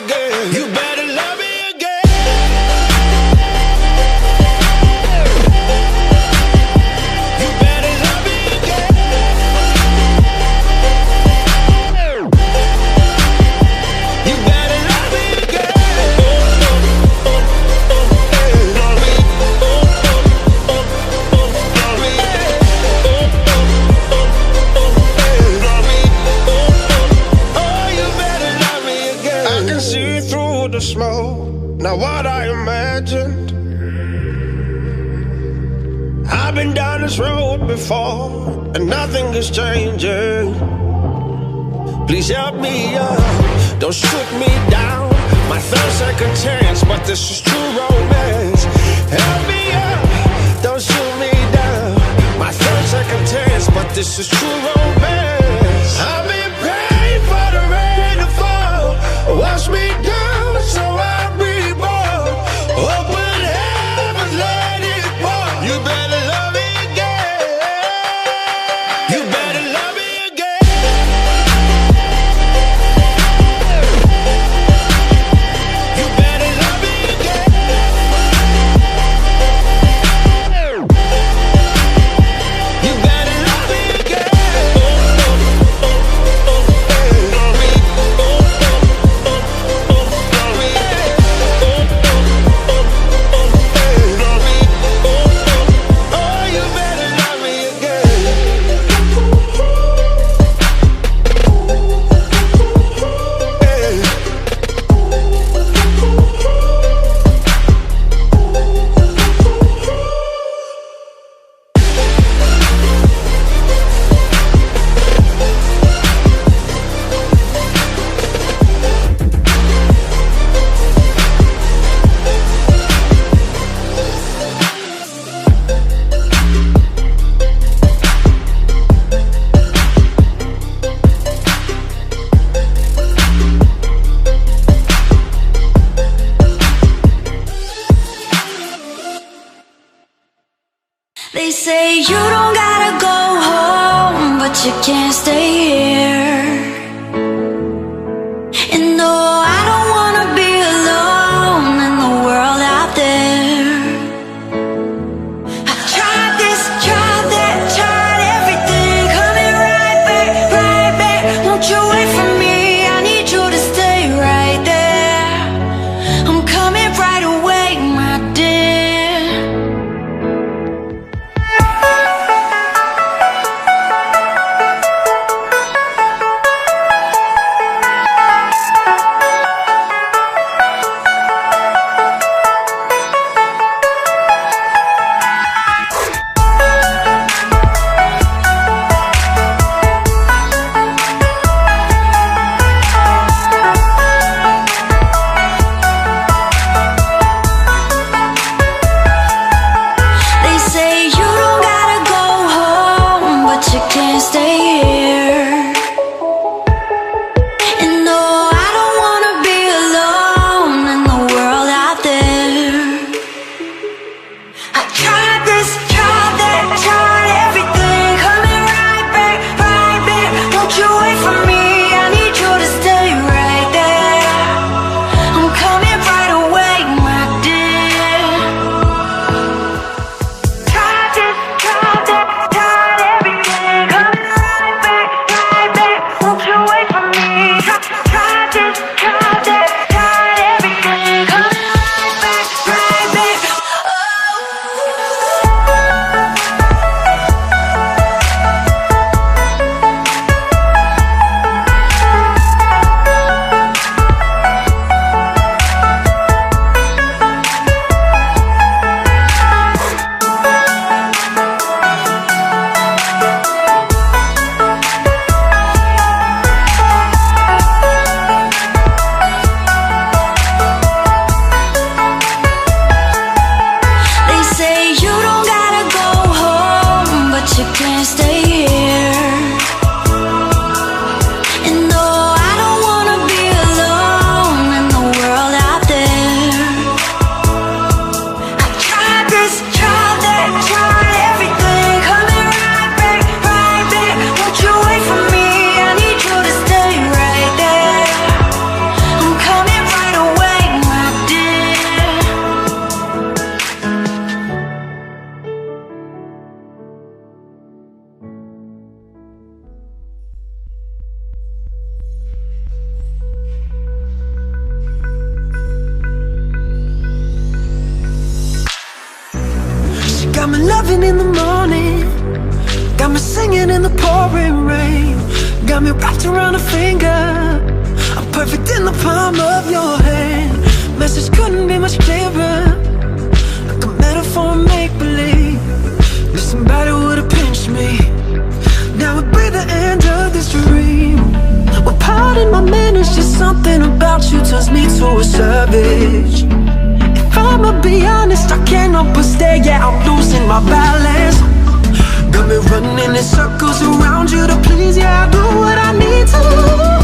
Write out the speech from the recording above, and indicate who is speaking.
Speaker 1: again. You better love me again. You better love me again. You better love me again. Oh, you better love me again. I can see through the smoke, not what I imagined. I've been down this road before, and nothing is changing. Please help me up, don't shoot me down. My third second chance, but this is true romance. Help me up, don't shoot me down. My third second chance, but this is true romance. I've been praying for the rain to fall, wash me down so I'm reborn. Open heavens, let it pour. You better love me again. You better love me again. You better love me again. You better love me again. Oh, you better love me again.
Speaker 2: They say you don't gotta go home, but you can't stay here. And no, I don't wanna be alone in the world out there. I tried this, tried that, tried everything, coming right back. Won't you wait for me? I need you to stay right there. I'm coming right away, my dear.
Speaker 1: living in the morning, got me singing in the pouring rain, got me wrapped around a finger. I'm perfect in the palm of your hand. Message couldn't be much clearer, like a metaphor, make-believe. If somebody would've pinched me, now would be the end of this dream. Well, pardon my manners, just something about you turns me to a savage. If I'ma be honest, I can't help but stare, yeah, I'm losing my balance. Got me running in circles around you to please, yeah, I do what I need to.